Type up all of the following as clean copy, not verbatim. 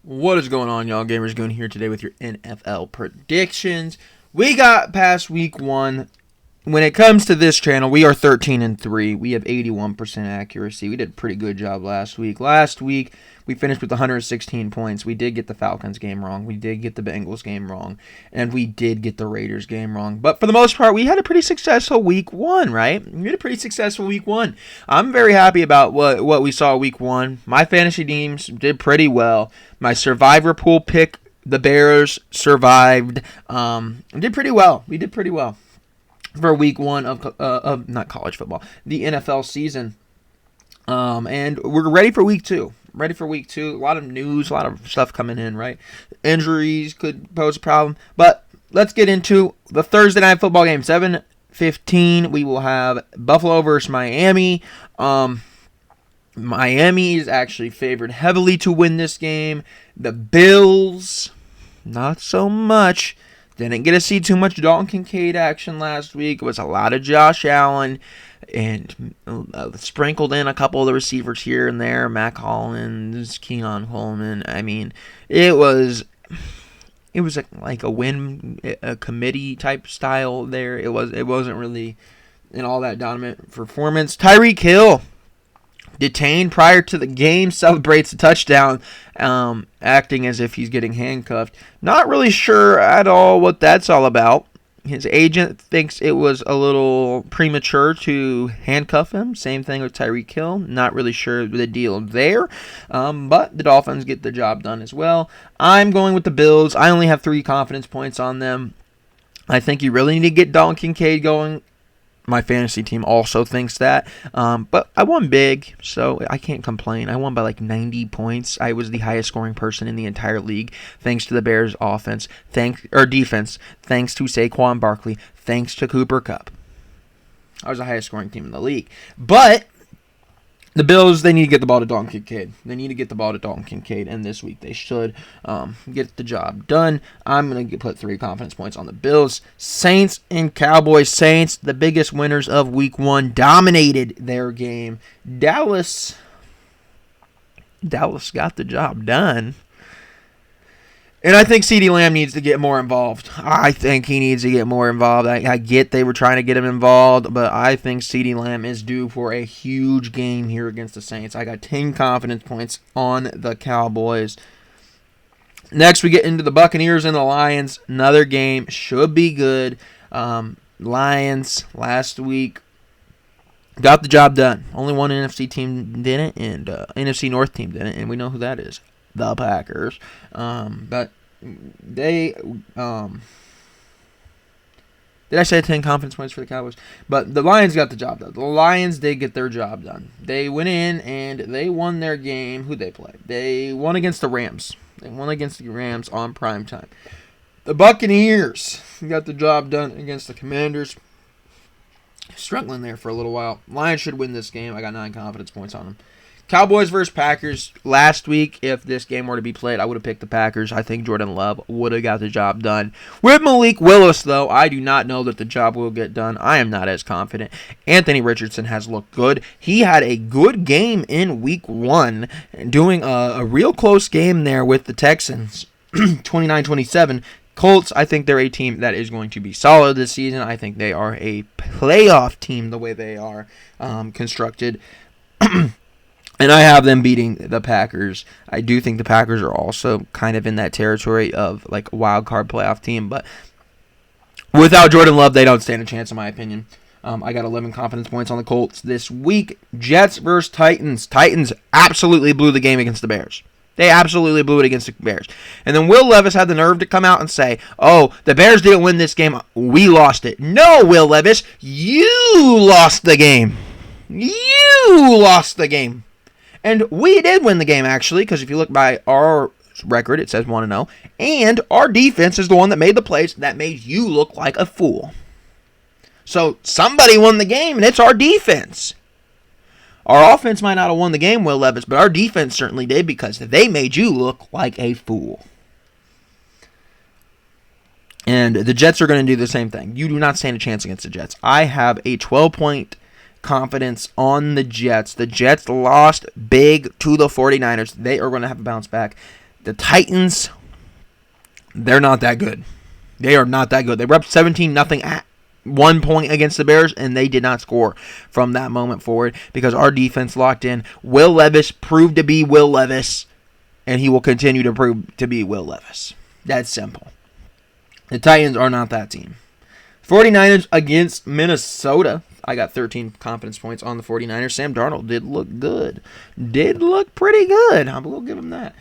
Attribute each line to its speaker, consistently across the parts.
Speaker 1: What is going on, y'all? Gamers Goon here today with your NFL predictions. We got past week one. When it comes to this channel, we are 13-3. We have 81% accuracy. We did a pretty good job last week. Last week, we finished with 116 points. We did get the Falcons game wrong. We did get the Bengals game wrong. And we did get the Raiders game wrong. But for the most part, we had a pretty successful week one, right? We had a pretty successful week one. I'm very happy about what we saw week one. My fantasy teams did pretty well. My survivor pool pick, the Bears, survived. Did pretty well. We did pretty well for week one of not college football, the NFL season. And we're ready for week two. A lot of news, a lot of stuff coming in, right? Injuries could pose a problem. But let's get into the Thursday night football game. 7:15, we will have Buffalo versus Miami. Miami is actually favored heavily to win this game. The Bills, not so much. Didn't get to see too much Dalton Kincaid action last week. It was a lot of Josh Allen and sprinkled in a couple of the receivers here and there. Mac Hollins, Keon Coleman. I mean, it was like a win a committee type style there. It wasn't really an all that dominant performance. Tyreek Hill, detained prior to the game, celebrates a touchdown, acting as if he's getting handcuffed. Not really sure at all what that's all about. His agent thinks it was a little premature to handcuff him. Same thing with Tyreek Hill. Not really sure the deal there. But the Dolphins get the job done as well. I'm going with the Bills. I only have 3 confidence points on them. I think you really need to get Dalton Kincaid going. My fantasy team also thinks that. But I won big, so I can't complain. I won by like 90 points. I was the highest scoring person in the entire league, thanks to the Bears' defense, thanks to Saquon Barkley, thanks to Cooper Kupp. I was the highest scoring team in the league. But the Bills, they need to get the ball to Dalton Kincaid. And this week they should get the job done. I'm going to put 3 confidence points on the Bills. Saints and Cowboys. Saints, the biggest winners of week one, dominated their game. Dallas got the job done. And I think CeeDee Lamb needs to get more involved. I think he needs to get more involved. I get they were trying to get him involved, but I think CeeDee Lamb is due for a huge game here against the Saints. I got 10 confidence points on the Cowboys. Next, we get into the Buccaneers and the Lions. Another game should be good. Lions last week got the job done. Only one NFC team didn't, and NFC North team didn't, and we know who that is. The Packers. But they did I say 10 confidence points for the Cowboys? But the Lions got the job done. The Lions did get their job done. They went in and they won their game. Who'd they play? They won against the Rams. On primetime. The Buccaneers got the job done against the Commanders. Struggling there for a little while. Lions should win this game. I got 9 confidence points on them. Cowboys versus Packers. Last week, if this game were to be played, I would have picked the Packers. I think Jordan Love would have got the job done. With Malik Willis, though, I do not know that the job will get done. I am not as confident. Anthony Richardson has looked good. He had a good game in week one, doing a real close game there with the Texans, 29-27. Colts, I think they're a team that is going to be solid this season. I think they are a playoff team the way they are constructed. And I have them beating the Packers. I do think the Packers are also kind of in that territory of like a wild card playoff team. But without Jordan Love, they don't stand a chance in my opinion. I got 11 confidence points on the Colts this week. Jets versus Titans. Titans absolutely blew the game against the Bears. They absolutely blew it against the Bears. And then Will Levis had the nerve to come out and say, oh, the Bears didn't win this game. We lost it. No, Will Levis, you lost the game. You lost the game. And we did win the game, actually, because if you look by our record, it says 1-0. And our defense is the one that made the plays that made you look like a fool. So somebody won the game, and it's our defense. Our offense might not have won the game, Will Levis, but our defense certainly did because they made you look like a fool. And the Jets are going to do the same thing. You do not stand a chance against the Jets. I have a 12-point confidence on the Jets. The Jets lost big to the 49ers. They are going to have a bounce back. The Titans, they're not that good. They are not that good. They were up 17-0 at 1 point against the Bears, and they did not score from that moment forward because our defense locked in. Will Levis proved to be Will Levis, and he will continue to prove to be Will Levis. That's simple. The Titans are not that team. 49ers against Minnesota. I got 13 confidence points on the 49ers. Sam Darnold did look good. Did look pretty good. I will give him that.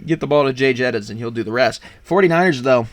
Speaker 1: Get the ball to Jay Jettas, and he'll do the rest. 49ers, though.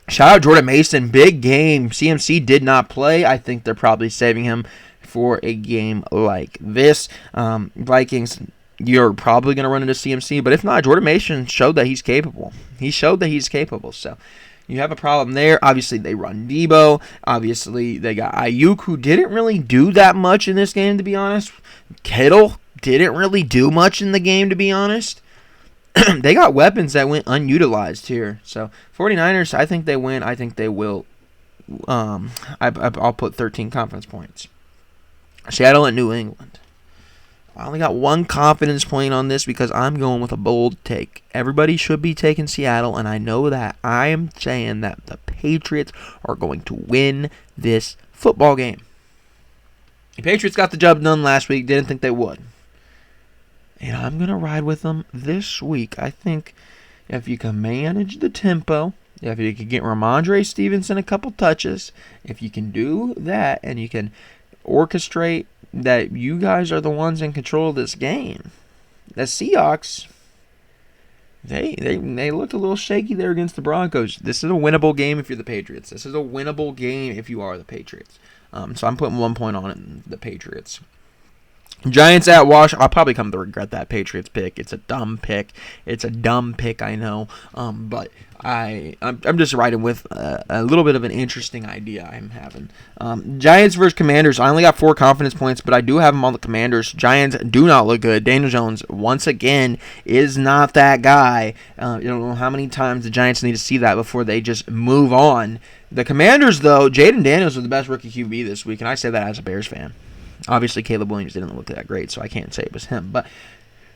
Speaker 1: Shout out Jordan Mason. Big game. CMC did not play. I think they're probably saving him for a game like this. Vikings, you're probably going to run into CMC. But if not, Jordan Mason showed that he's capable. He showed that he's capable. So you have a problem there. Obviously, they run Debo. Obviously, they got Ayuk, who didn't really do that much in this game, to be honest. Kittle didn't really do much in the game, to be honest. They got weapons that went unutilized here. So, 49ers, I think they win. I think they will. I'll put 13 confidence points. Seattle and New England. I only got 1 confidence point on this because I'm going with a bold take. Everybody should be taking Seattle, and I know that. I am saying that the Patriots are going to win this football game. The Patriots got the job done last week. Didn't think they would. And I'm going to ride with them this week. I think if you can manage the tempo, if you can get Ramondre Stevenson a couple touches, if you can do that and you can orchestrate that you guys are the ones in control of this game. The Seahawks, they looked a little shaky there against the Broncos. This is a winnable game if you're the Patriots. This is a winnable game if you are the Patriots. So I'm putting 1 point on it, the Patriots. Giants at Wash. I'll probably come to regret that Patriots pick. It's a dumb pick. I know. But I'm just riding with a little bit of an interesting idea I'm having. Giants versus Commanders. I only got 4 confidence points, but I do have them on the Commanders. Giants do not look good. Daniel Jones, once again, is not that guy. You don't know how many times the Giants need to see that before they just move on. The Commanders, though, Jaden Daniels was the best rookie QB this week, and I say that as a Bears fan. Obviously, Caleb Williams didn't look that great, so I can't say it was him. But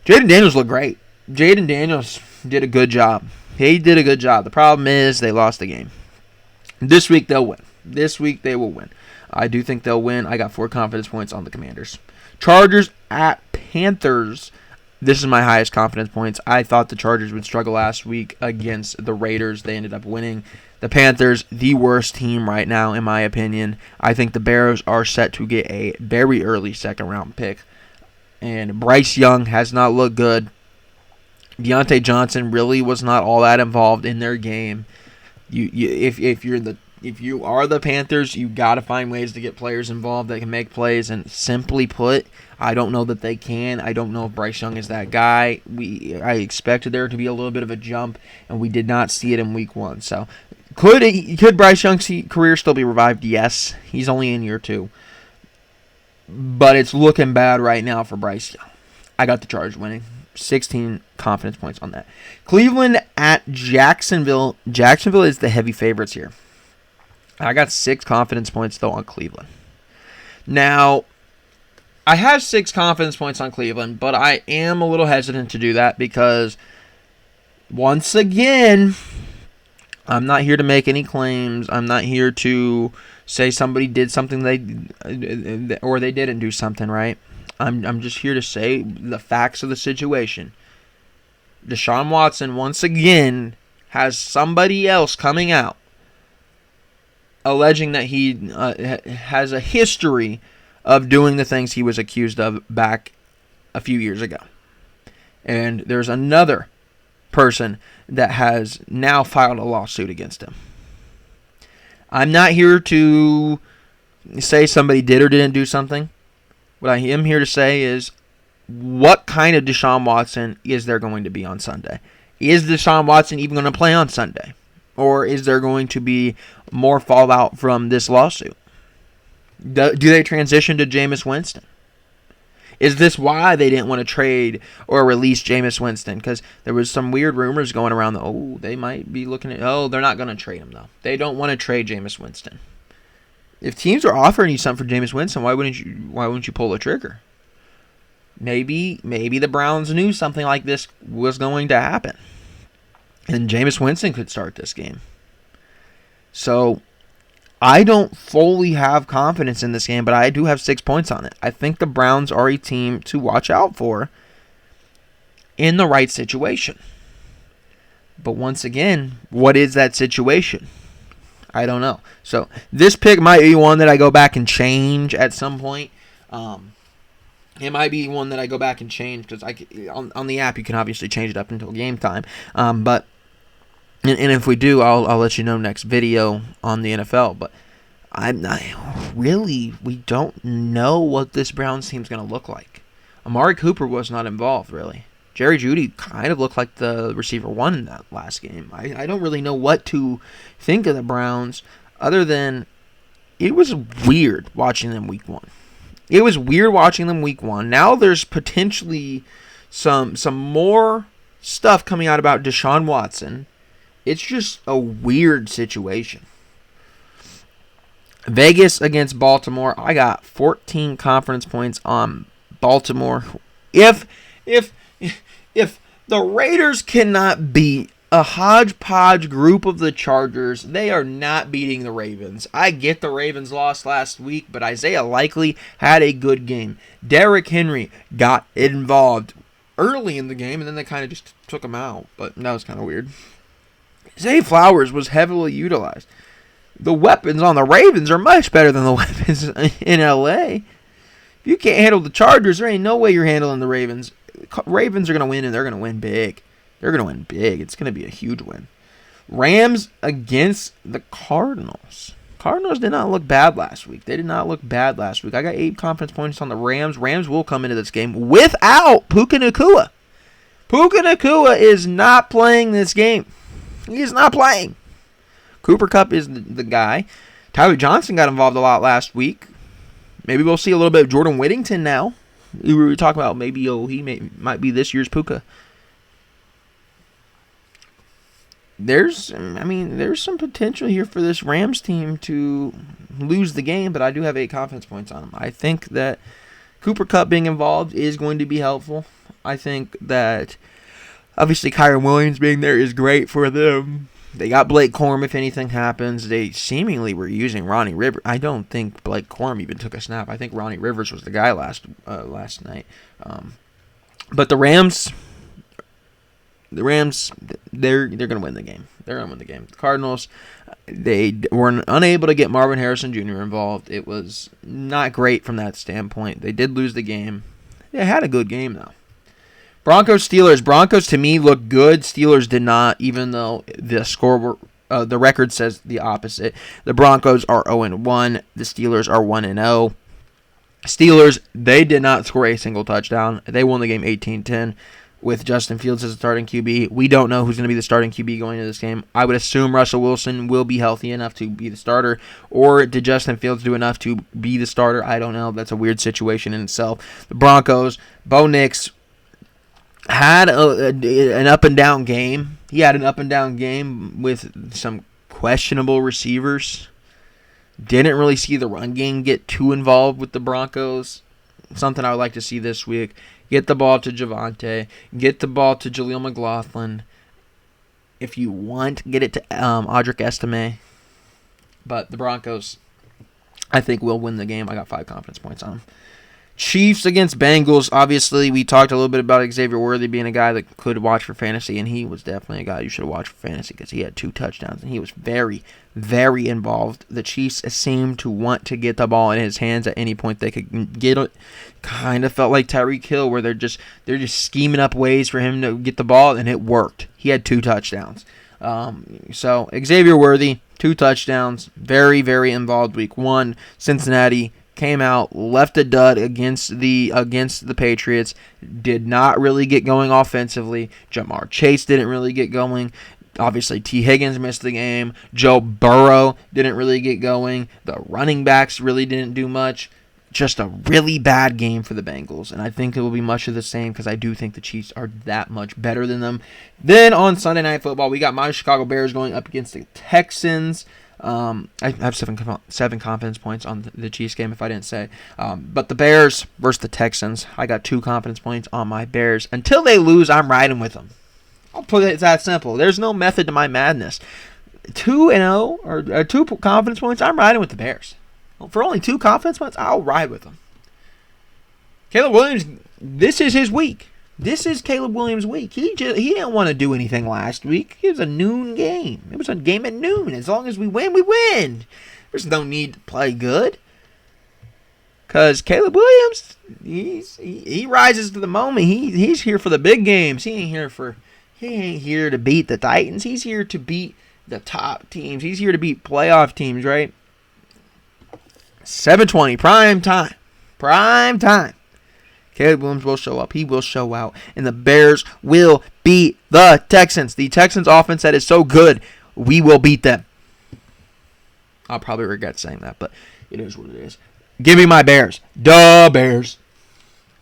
Speaker 1: Jaden Daniels looked great. Jaden Daniels did a good job. He did a good job. The problem is they lost the game. This week, they'll win. This week, they will win. I do think they'll win. I got 4 confidence points on the Commanders. Chargers at Panthers. This is my highest confidence points. I thought the Chargers would struggle last week against the Raiders. They ended up winning. The Panthers, the worst team right now, in my opinion. I think the Bears are set to get a very early second-round pick. And Bryce Young has not looked good. Deontay Johnson really was not all that involved in their game. If you are the Panthers, you got to find ways to get players involved that can make plays. And simply put, I don't know that they can. I don't know if Bryce Young is that guy. I expected there to be a little bit of a jump, and we did not see it in week 1. So could Bryce Young's career still be revived? Yes. He's only in year 2. But it's looking bad right now for Bryce Young. I got the Chargers winning. 16 confidence points on that. Cleveland at Jacksonville. Jacksonville is the heavy favorites here. I got 6 confidence points, though, on Cleveland. Now, I have 6 confidence points on Cleveland, but I am a little hesitant to do that because, once again, I'm not here to make any claims. I'm not here to say somebody did something they didn't do something, right? I'm just here to say the facts of the situation. Deshaun Watson, once again, has somebody else coming out alleging that he has a history of doing the things he was accused of back a few years ago. And there's another person that has now filed a lawsuit against him. I'm not here to say somebody did or didn't do something. What I am here to say is, what kind of Deshaun Watson is there going to be on Sunday? Is Deshaun Watson even going to play on Sunday? Or is there going to be more fallout from this lawsuit? Do they transition to Jameis Winston? Is this why they didn't want to trade or release Jameis Winston? Because there was some weird rumors going around that, they might be looking at, they're not going to trade him, though. They don't want to trade Jameis Winston. If teams are offering you something for Jameis Winston, why wouldn't you pull the trigger? Maybe the Browns knew something like this was going to happen. And Jameis Winston could start this game. So I don't fully have confidence in this game, but I do have 6 points on it. I think the Browns are a team to watch out for in the right situation. But once again, what is that situation? I don't know. So this pick might be one that I go back and change at some point. It might be one that I go back and change because on the app you can obviously change it up until game time. But if we do, I'll let you know next video on the NFL. But we don't know what this Browns team's going to look like. Amari Cooper was not involved really. Jerry Jeudy kind of looked like the receiver one in that last game. I don't really know what to think of the Browns other than it was weird watching them week one. It was weird watching them week one. Now there's potentially some more stuff coming out about Deshaun Watson. It's just a weird situation. Vegas against Baltimore. I got 14 confidence points on Baltimore. If the Raiders cannot beat a hodgepodge group of the Chargers, they are not beating the Ravens. I get the Ravens lost last week, but Isaiah Likely had a good game. Derrick Henry got involved early in the game, and then they kind of just took him out. But that was kind of weird. Zay Flowers was heavily utilized. The weapons on the Ravens are much better than the weapons in LA. If you can't handle the Chargers, there ain't no way you're handling the Ravens. Ravens are going to win, and they're going to win big. They're going to win big. It's going to be a huge win. Rams against the Cardinals. Cardinals did not look bad last week. They did not look bad last week. I got 8 confidence points on the Rams. Rams will come into this game without Puka Nacua. Puka Nacua is not playing this game. He is not playing. Cooper Kupp is the guy. Tyler Johnson got involved a lot last week. Maybe we'll see a little bit of Jordan Whittington now. We were talking about maybe might be this year's Puka. There's some potential here for this Rams team to lose the game, but I do have 8 confidence points on them. I think that Cooper Kupp being involved is going to be helpful. I think that obviously Kyren Williams being there is great for them. They got Blake Corum if anything happens. They seemingly were using Ronnie Rivers. I don't think Blake Corum even took a snap. I think Ronnie Rivers was the guy last night. But the Rams, they're going to win the game. They're going to win the game. The Cardinals, they were unable to get Marvin Harrison Jr. involved. It was not great from that standpoint. They did lose the game. They had a good game, though. Broncos-Steelers. Broncos, to me, looked good. Steelers did not, even though the record says the opposite. The Broncos are 0-1. The Steelers are 1-0. Steelers, they did not score a single touchdown. They won the game 18-10 with Justin Fields as the starting QB. We don't know who's going to be the starting QB going into this game. I would assume Russell Wilson will be healthy enough to be the starter, or did Justin Fields do enough to be the starter? I don't know. That's a weird situation in itself. The Broncos, Bo Nix had an up-and-down game. He had an up-and-down game with some questionable receivers. Didn't really see the run game get too involved with the Broncos. Something I would like to see this week. Get the ball to Javonte. Get the ball to Jaleel McLaughlin. If you want, get it to Audric Estime. But the Broncos, I think, will win the game. I got 5 confidence points on them. Chiefs against Bengals. Obviously, we talked a little bit about Xavier Worthy being a guy that could watch for fantasy, and he was definitely a guy you should watch for fantasy because he had 2 touchdowns, and he was very, very involved. The Chiefs seemed to want to get the ball in his hands at any point they could get it. Kind of felt like Tyreek Hill, where they're just scheming up ways for him to get the ball, and it worked. He had 2 touchdowns. So Xavier Worthy, 2 touchdowns, very, very involved week 1. Cincinnati came out, left a dud against the Patriots, did not really get going offensively. Jamar Chase didn't really get going. Obviously, T. Higgins missed the game. Joe Burrow didn't really get going. The running backs really didn't do much. Just a really bad game for the Bengals, and I think it will be much of the same because I do think the Chiefs are that much better than them. Then on Sunday Night Football, we got my Chicago Bears going up against the Texans. I have 7 confidence points on the Chiefs game, if I didn't say. But the Bears versus the Texans, I got 2 confidence points on my Bears. Until they lose, I'm riding with them. I'll put it that simple. There's no method to my madness. 2-0 or 2 confidence points, I'm riding with the Bears. For only 2 confidence points, I'll ride with them. Caleb Williams, this is his week. This is Caleb Williams' week. He didn't want to do anything last week. It was a noon game. It was a game at noon. As long as we win, we win. There's no need to play good. Because Caleb Williams, he rises to the moment. He's here for the big games. He ain't here to beat the Titans. He's here to beat the top teams. He's here to beat playoff teams, right? 7:20, prime time. Prime time. Caleb Williams will show up. He will show out. And the Bears will beat the Texans. The Texans offense that is so good, we will beat them. I'll probably regret saying that, but it is what it is. Give me my Bears. Duh, Bears.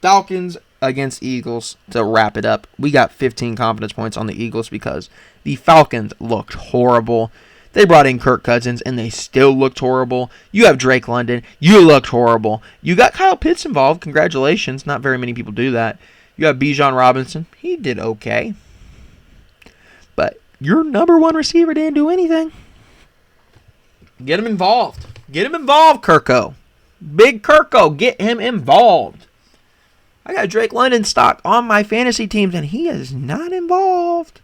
Speaker 1: Falcons against Eagles to wrap it up. We got 15 confidence points on the Eagles because the Falcons looked horrible. They brought in Kirk Cousins, and they still looked horrible. You have Drake London. You looked horrible. You got Kyle Pitts involved. Congratulations. Not very many people do that. You have Bijan Robinson. He did okay. But your number one receiver didn't do anything. Get him involved. Get him involved, Kirko. Big Kirko. Get him involved. I got Drake London stock on my fantasy teams, and he is not involved.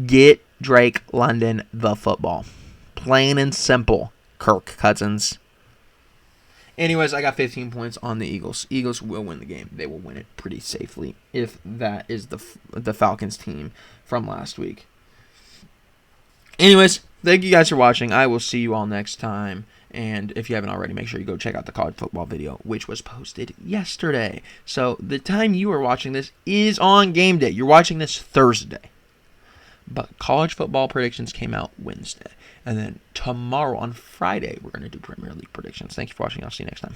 Speaker 1: Get Drake London the football. Plain and simple, Kirk Cousins. Anyways, I got 15 points on the Eagles. Eagles will win the game. They will win it pretty safely if that is the Falcons team from last week. Anyways, thank you guys for watching. I will see you all next time. And if you haven't already, make sure you go check out the college football video, which was posted yesterday. So the time you are watching this is on game day. You're watching this Thursday. But college football predictions came out Wednesday. And then tomorrow on Friday, we're going to do Premier League predictions. Thank you for watching. I'll see you next time.